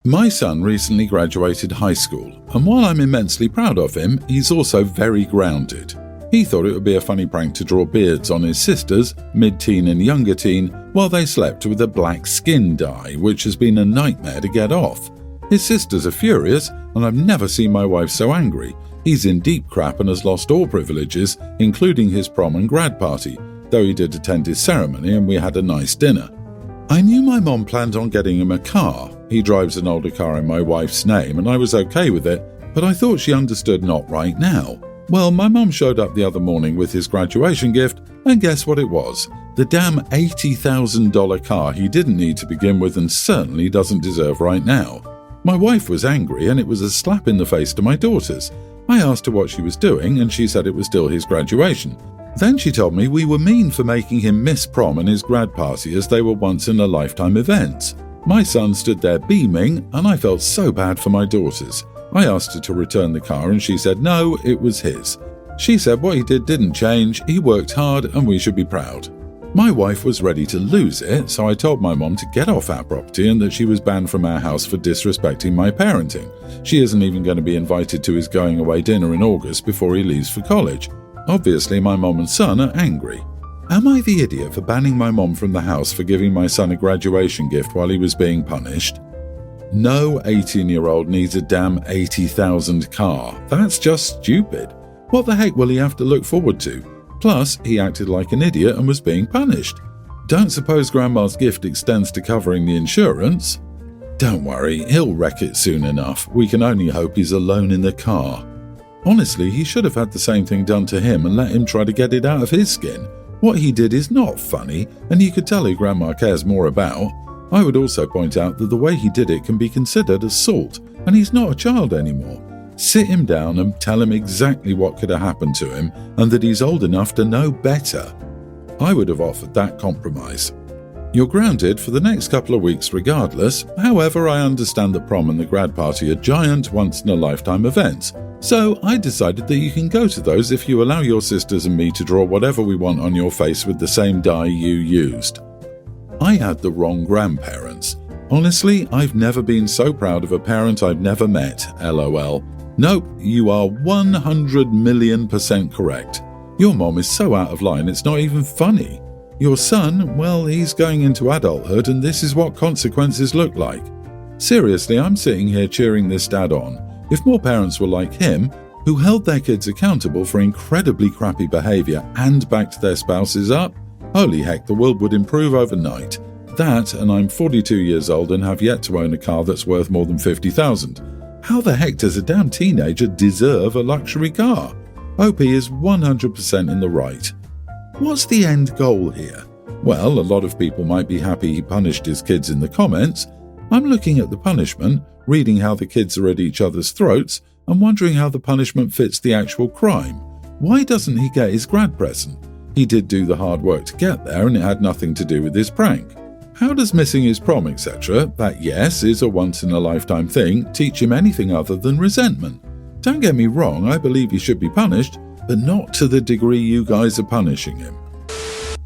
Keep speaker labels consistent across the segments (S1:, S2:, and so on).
S1: My son recently graduated high school, and while I'm immensely proud of him, he's also very grounded. He thought it would be a funny prank to draw beards on his sisters, mid-teen and younger teen, while they slept with a black skin dye, which has been a nightmare to get off. His sisters are furious, and I've never seen my wife so angry. He's in deep crap and has lost all privileges, including his prom and grad party, though he did attend his ceremony and we had a nice dinner. I knew my mom planned on getting him a car. He drives an older car in my wife's name, and I was okay with it, but I thought she understood not right now. Well, my mom showed up the other morning with his graduation gift, and guess what it was? The damn $80,000 car he didn't need to begin with and certainly doesn't deserve right now. My wife was angry, and it was a slap in the face to my daughters. I asked her what she was doing, and she said it was still his graduation. Then she told me we were mean for making him miss prom and his grad party as they were once-in-a-lifetime events. My son stood there beaming, and I felt so bad for my daughters. I asked her to return the car, and she said no, it was his. She said what he did didn't change, he worked hard, and we should be proud. My wife was ready to lose it, so I told my mom to get off our property and that she was banned from our house for disrespecting my parenting. She isn't even going to be invited to his going-away dinner in August before he leaves for college. Obviously, my mom and son are angry. Am I the idiot for banning my mom from the house for giving my son a graduation gift while he was being punished? No 18-year-old needs a damn $80,000 car. That's just stupid. What the heck will he have to look forward to? Plus, he acted like an idiot and was being punished. Don't suppose Grandma's gift extends to covering the insurance? Don't worry, he'll wreck it soon enough. We can only hope he's alone in the car. Honestly, he should have had the same thing done to him and let him try to get it out of his skin. What he did is not funny, and you could tell who Grandma cares more about. I would also point out that the way he did it can be considered assault, and he's not a child anymore. Sit him down and tell him exactly what could have happened to him and that he's old enough to know better. I would have offered that compromise. You're grounded for the next couple of weeks regardless. However, I understand that prom and the grad party are giant once-in-a-lifetime events, so I decided that you can go to those if you allow your sisters and me to draw whatever we want on your face with the same dye you used. I had the wrong grandparents. Honestly, I've never been so proud of a parent I've never met, LOL. Nope, you are 100 million% correct. Your mom is so out of line it's not even funny. Your son, well, he's going into adulthood and this is what consequences look like. Seriously, I'm sitting here cheering this dad on. If more parents were like him, who held their kids accountable for incredibly crappy behavior and backed their spouses up, holy heck, the world would improve overnight. That, and I'm 42 years old and have yet to own a car that's worth more than $50,000. How the heck does a damn teenager deserve a luxury car? OP is 100% in the right. What's the end goal here? Well, a lot of people might be happy he punished his kids in the comments. I'm looking at the punishment, reading how the kids are at each other's throats, and wondering how the punishment fits the actual crime. Why doesn't he get his grad present? He did do the hard work to get there and it had nothing to do with his prank. How does missing his prom, etc., that yes is a once-in-a-lifetime thing, teach him anything other than resentment? Don't get me wrong, I believe he should be punished, but not to the degree you guys are punishing him.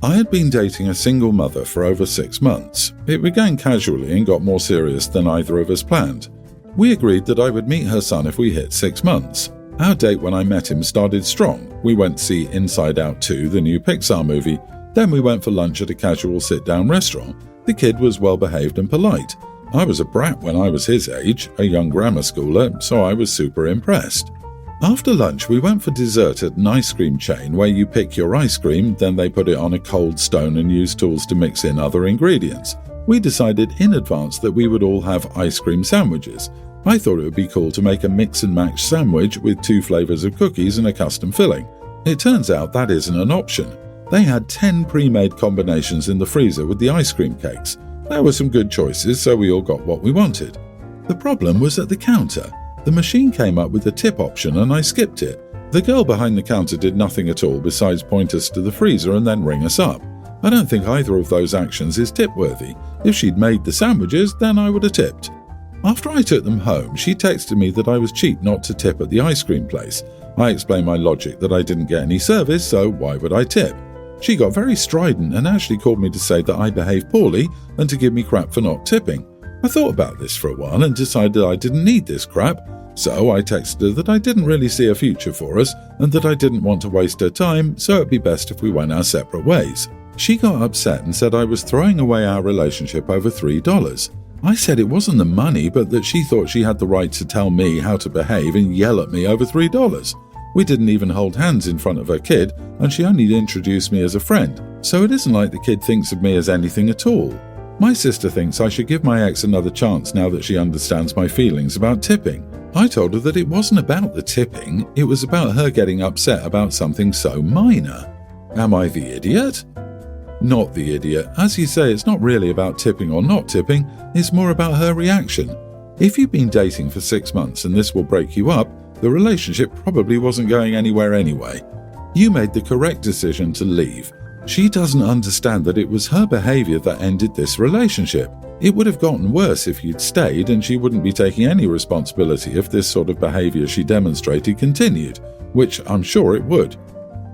S1: I had been dating a single mother for over 6 months. It began casually and got more serious than either of us planned. We agreed that I would meet her son if we hit 6 months. Our date when I met him started strong. We went to see Inside Out 2, the new Pixar movie. Then we went for lunch at a casual sit-down restaurant. The kid was well-behaved and polite. I was a brat when I was his age, a young grammar schooler, so I was super impressed. After lunch, we went for dessert at an ice cream chain where you pick your ice cream, then they put it on a cold stone and use tools to mix in other ingredients. We decided in advance that we would all have ice cream sandwiches. I thought it would be cool to make a mix-and-match sandwich with 2 flavors of cookies and a custom filling. It turns out that isn't an option. They had 10 pre-made combinations in the freezer with the ice cream cakes. There were some good choices, so we all got what we wanted. The problem was at the counter. The machine came up with a tip option and I skipped it. The girl behind the counter did nothing at all besides point us to the freezer and then ring us up. I don't think either of those actions is tip-worthy. If she'd made the sandwiches, then I would have tipped. After I took them home, she texted me that I was cheap not to tip at the ice cream place. I explained my logic that I didn't get any service, so why would I tip? She got very strident and actually called me to say that I behaved poorly and to give me crap for not tipping. I thought about this for a while and decided I didn't need this crap, so I texted her that I didn't really see a future for us and that I didn't want to waste her time, so it'd be best if we went our separate ways. She got upset and said I was throwing away our relationship over $3. I said it wasn't the money, but that she thought she had the right to tell me how to behave and yell at me over $3. We didn't even hold hands in front of her kid, and she only introduced me as a friend, so it isn't like the kid thinks of me as anything at all. My sister thinks I should give my ex another chance now that she understands my feelings about tipping. I told her that it wasn't about the tipping, it was about her getting upset about something so minor. Am I the idiot? Not the idiot. As you say, it's not really about tipping or not tipping, it's more about her reaction. If you've been dating for 6 months and this will break you up, the relationship probably wasn't going anywhere anyway. You made the correct decision to leave. She doesn't understand that it was her behavior that ended this relationship. It would have gotten worse if you'd stayed, and she wouldn't be taking any responsibility if this sort of behavior she demonstrated continued, which I'm sure it would.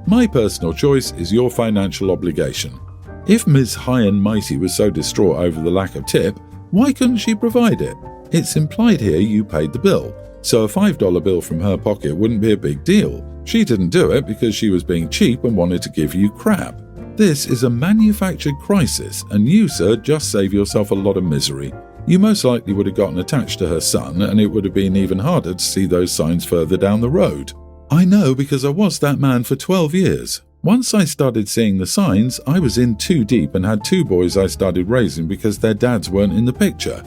S1: My personal choice is your financial obligation. If Ms. High and Mighty was so distraught over the lack of tip, why couldn't she provide it? It's implied here you paid the bill, so a $5 bill from her pocket wouldn't be a big deal. She didn't do it because she was being cheap and wanted to give you crap. This is a manufactured crisis, and you, sir, just save yourself a lot of misery. You most likely would have gotten attached to her son, and it would have been even harder to see those signs further down the road. I know, because I was that man for 12 years. Once I started seeing the signs, I was in too deep and had 2 boys I started raising because their dads weren't in the picture.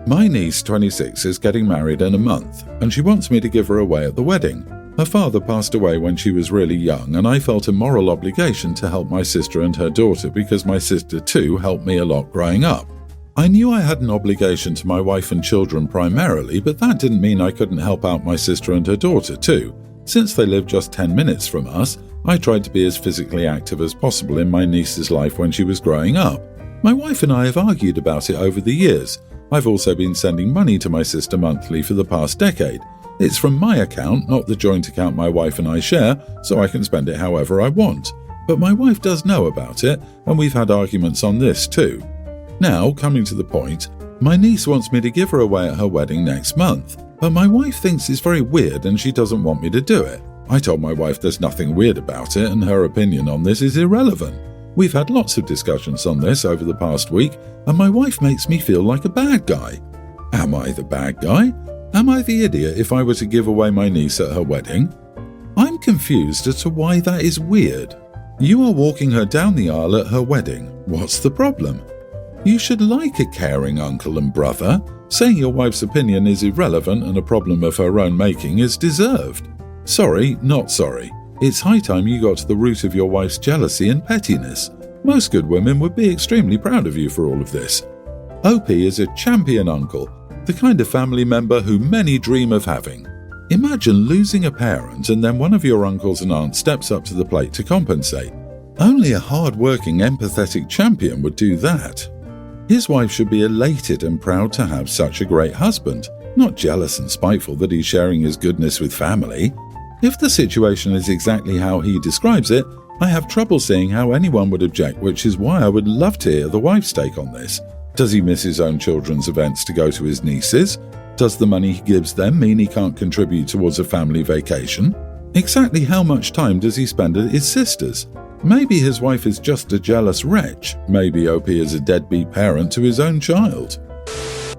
S1: My niece, 26, is getting married in a month, and she wants me to give her away at the wedding. Her father passed away when she was really young, and I felt a moral obligation to help my sister and her daughter because my sister too helped me a lot growing up. I knew I had an obligation to my wife and children primarily, but that didn't mean I couldn't help out my sister and her daughter too. Since they live just 10 minutes from us, I tried to be as physically active as possible in my niece's life when she was growing up. My wife and I have argued about it over the years. I've also been sending money to my sister monthly for the past decade. It's from my account, not the joint account my wife and I share, so I can spend it however I want. But my wife does know about it, and we've had arguments on this too. Now, coming to the point, my niece wants me to give her away at her wedding next month, but my wife thinks it's very weird and she doesn't want me to do it. I told my wife there's nothing weird about it and her opinion on this is irrelevant. We've had lots of discussions on this over the past week, and my wife makes me feel like a bad guy. Am I the bad guy? Am I the idiot if I were to give away my niece at her wedding? I'm confused as to why that is weird. You are walking her down the aisle at her wedding. What's the problem? You should like a caring uncle and brother. Saying your wife's opinion is irrelevant and a problem of her own making is deserved. Sorry, not sorry. It's high time you got to the root of your wife's jealousy and pettiness. Most good women would be extremely proud of you for all of this. OP is a champion uncle, the kind of family member who many dream of having. Imagine losing a parent and then one of your uncles and aunts steps up to the plate to compensate. Only a hard-working, empathetic champion would do that. His wife should be elated and proud to have such a great husband, not jealous and spiteful that he's sharing his goodness with family. If the situation is exactly how he describes it, I have trouble seeing how anyone would object, which is why I would love to hear the wife's take on this. Does he miss his own children's events to go to his nieces? Does the money he gives them mean he can't contribute towards a family vacation? Exactly how much time does he spend at his sister's? Maybe his wife is just a jealous wretch. Maybe OP is a deadbeat parent to his own child.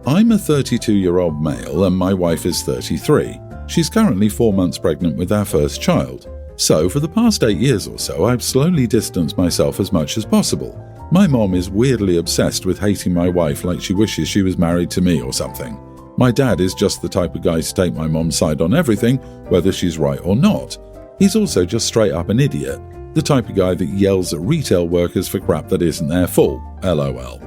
S1: I'm a 32-year-old male and my wife is 33. She's currently 4 months pregnant with our first child. So for the past 8 years or so, I've slowly distanced myself as much as possible. My mom is weirdly obsessed with hating my wife like she wishes she was married to me or something. My dad is just the type of guy to take my mom's side on everything, whether she's right or not. He's also just straight up an idiot, the type of guy that yells at retail workers for crap that isn't their fault, LOL.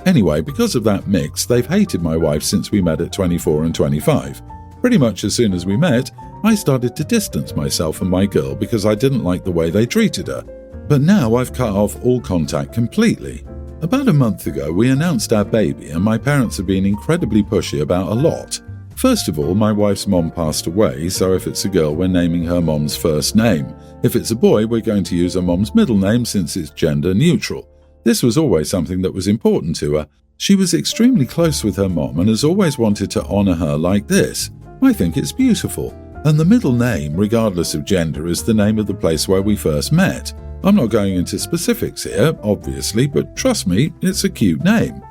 S1: Anyway, because of that mix, they've hated my wife since we met at 24 and 25. Pretty much as soon as we met, I started to distance myself and my girl because I didn't like the way they treated her. But now I've cut off all contact completely. About a month ago, we announced our baby and my parents have been incredibly pushy about a lot. First of all, my wife's mom passed away, so if it's a girl, we're naming her mom's first name. If it's a boy, we're going to use her mom's middle name since it's gender neutral. This was always something that was important to her. She was extremely close with her mom and has always wanted to honour her like this. I think it's beautiful. And the middle name, regardless of gender, is the name of the place where we first met. I'm not going into specifics here, obviously, but trust me, it's a cute name.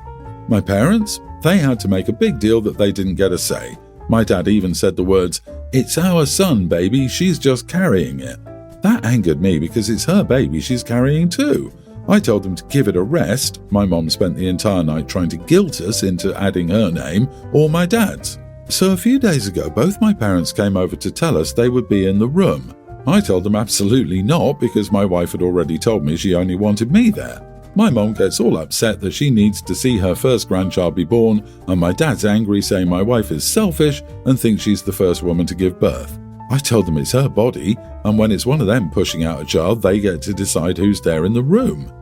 S1: My parents? They had to make a big deal that they didn't get a say. My dad even said the words, "It's our son, baby, she's just carrying it." That angered me because it's her baby she's carrying too. I told them to give it a rest. My mom spent the entire night trying to guilt us into adding her name or my dad's. So a few days ago, both my parents came over to tell us they would be in the room. I told them absolutely not because my wife had already told me she only wanted me there. My mom gets all upset that she needs to see her first grandchild be born, and my dad's angry saying my wife is selfish and thinks she's the first woman to give birth. I told them it's her body, and when it's one of them pushing out a child, they get to decide who's there in the room.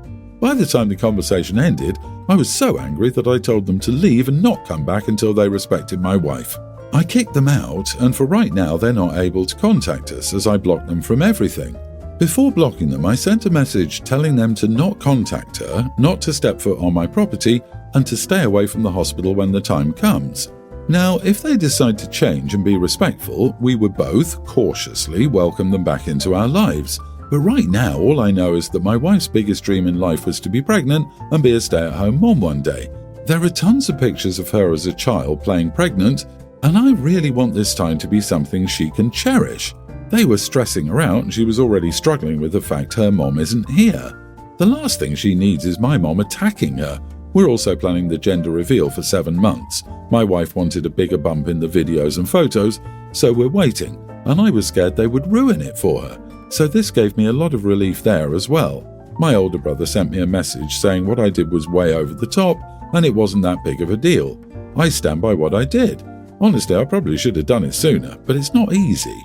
S1: By the time the conversation ended, I was so angry that I told them to leave and not come back until they respected my wife. I kicked them out, and for right now they're not able to contact us as I blocked them from everything. Before blocking them, I sent a message telling them to not contact her, not to step foot on my property, and to stay away from the hospital when the time comes. Now, if they decide to change and be respectful, we would both, cautiously, welcome them back into our lives. But right now, all I know is that my wife's biggest dream in life was to be pregnant and be a stay-at-home mom one day. There are tons of pictures of her as a child playing pregnant, and I really want this time to be something she can cherish. They were stressing her out and she was already struggling with the fact her mom isn't here. The last thing she needs is my mom attacking her. We're also planning the gender reveal for 7 months. My wife wanted a bigger bump in the videos and photos, so we're waiting, and I was scared they would ruin it for her. So this gave me a lot of relief there as well. My older brother sent me a message saying what I did was way over the top and it wasn't that big of a deal. I stand by what I did. Honestly, I probably should have done it sooner, but it's not easy.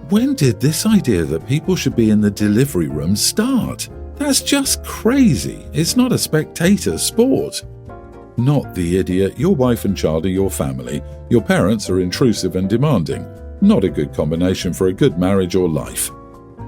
S1: When did this idea that people should be in the delivery room start? That's just crazy. It's not a spectator sport. Not the idiot. Your wife and child are your family. Your parents are intrusive and demanding. Not a good combination for a good marriage or life.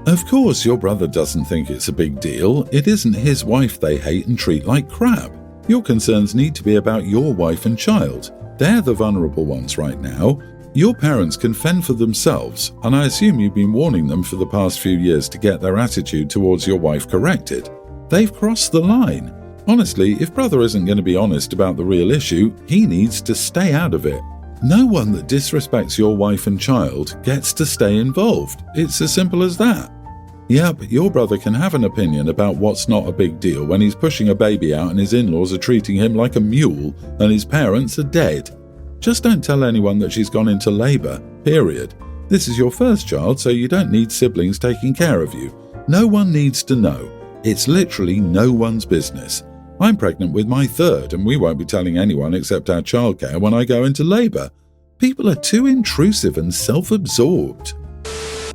S1: Of course, your brother doesn't think it's a big deal. It isn't his wife they hate and treat like crap. Your concerns need to be about your wife and child. They're the vulnerable ones right now. Your parents can fend for themselves, and I assume you've been warning them for the past few years to get their attitude towards your wife corrected. They've crossed the line. Honestly, if brother isn't going to be honest about the real issue, he needs to stay out of it. No one that disrespects your wife and child gets to stay involved. It's as simple as that. Yep, your brother can have an opinion about what's not a big deal when he's pushing a baby out and his in-laws are treating him like a mule and his parents are dead. Just don't tell anyone that she's gone into labour, period. This is your first child, so you don't need siblings taking care of you. No one needs to know. It's literally no one's business. I'm pregnant with my third, and we won't be telling anyone except our childcare when I go into labour. People are too intrusive and self-absorbed.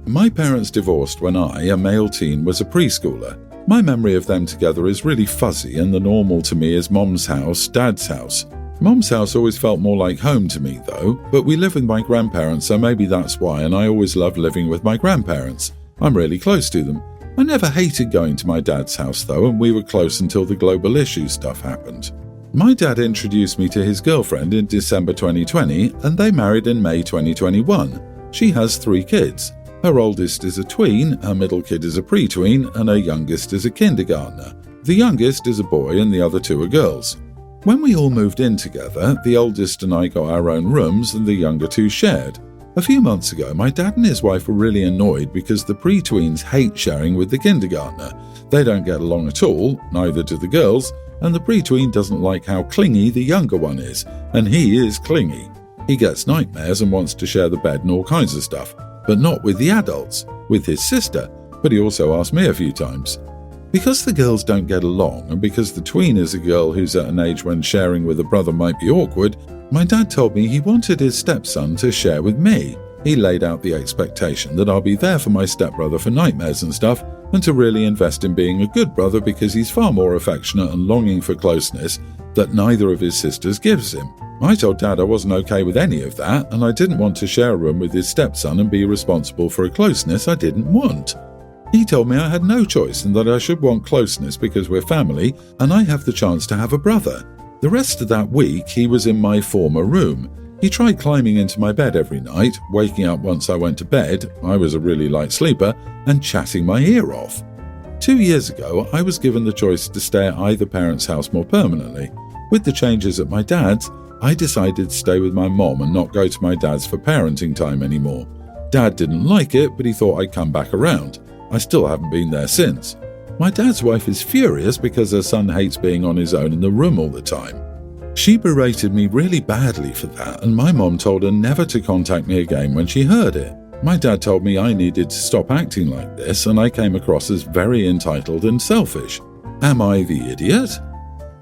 S1: My parents divorced when I, a male teen, was a preschooler. My memory of them together is really fuzzy, and the normal to me is Mom's house, Dad's house. Mom's house always felt more like home to me though, but we live with my grandparents, so maybe that's why, and I always loved living with my grandparents. I'm really close to them. I never hated going to my dad's house though, and we were close until the global issue stuff happened. My dad introduced me to his girlfriend in December 2020, and they married in May 2021. She has 3 kids. Her oldest is a tween, her middle kid is a pre-tween, and her youngest is a kindergartner. The youngest is a boy and the other 2 are girls. When we all moved in together, the oldest and I got our own rooms and the younger 2 shared. A few months ago, my dad and his wife were really annoyed because the pre-tweens hate sharing with the kindergartner. They don't get along at all, neither do the girls, and the pre-tween doesn't like how clingy the younger one is, and he is clingy. He gets nightmares and wants to share the bed and all kinds of stuff, but not with the adults, with his sister, but he also asked me a few times. Because the girls don't get along, and because the tween is a girl who's at an age when sharing with a brother might be awkward, my dad told me he wanted his stepson to share with me. He laid out the expectation that I'll be there for my stepbrother for nightmares and stuff, and to really invest in being a good brother because he's far more affectionate and longing for closeness that neither of his sisters gives him. I told Dad I wasn't okay with any of that, and I didn't want to share a room with his stepson and be responsible for a closeness I didn't want. He told me I had no choice and that I should want closeness because we're family and I have the chance to have a brother. The rest of that week, he was in my former room. He tried climbing into my bed every night, waking up once I went to bed, I was a really light sleeper, and chatting my ear off. 2 years ago, I was given the choice to stay at either parent's house more permanently. With the changes at my dad's, I decided to stay with my mom and not go to my dad's for parenting time anymore. Dad didn't like it, but he thought I'd come back around. I still haven't been there since. My dad's wife is furious because her son hates being on his own in the room all the time. She berated me really badly for that, and my mom told her never to contact me again when she heard it. My dad told me I needed to stop acting like this, and I came across as very entitled and selfish. Am I the idiot?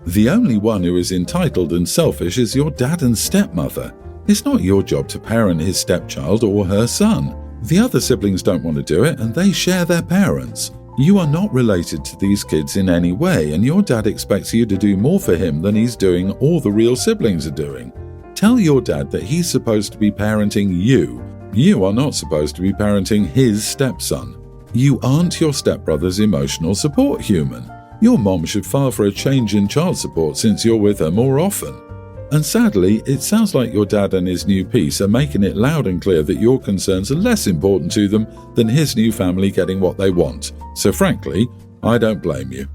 S1: The only one who is entitled and selfish is your dad and stepmother. It's not your job to parent his stepchild or her son. The other siblings don't want to do it, and they share their parents. You are not related to these kids in any way, and your dad expects you to do more for him than he's doing or the real siblings are doing. Tell your dad that he's supposed to be parenting you. You are not supposed to be parenting his stepson. You aren't your stepbrother's emotional support human. Your mom should file for a change in child support since you're with her more often. And sadly, it sounds like your dad and his new piece are making it loud and clear that your concerns are less important to them than his new family getting what they want. So frankly, I don't blame you.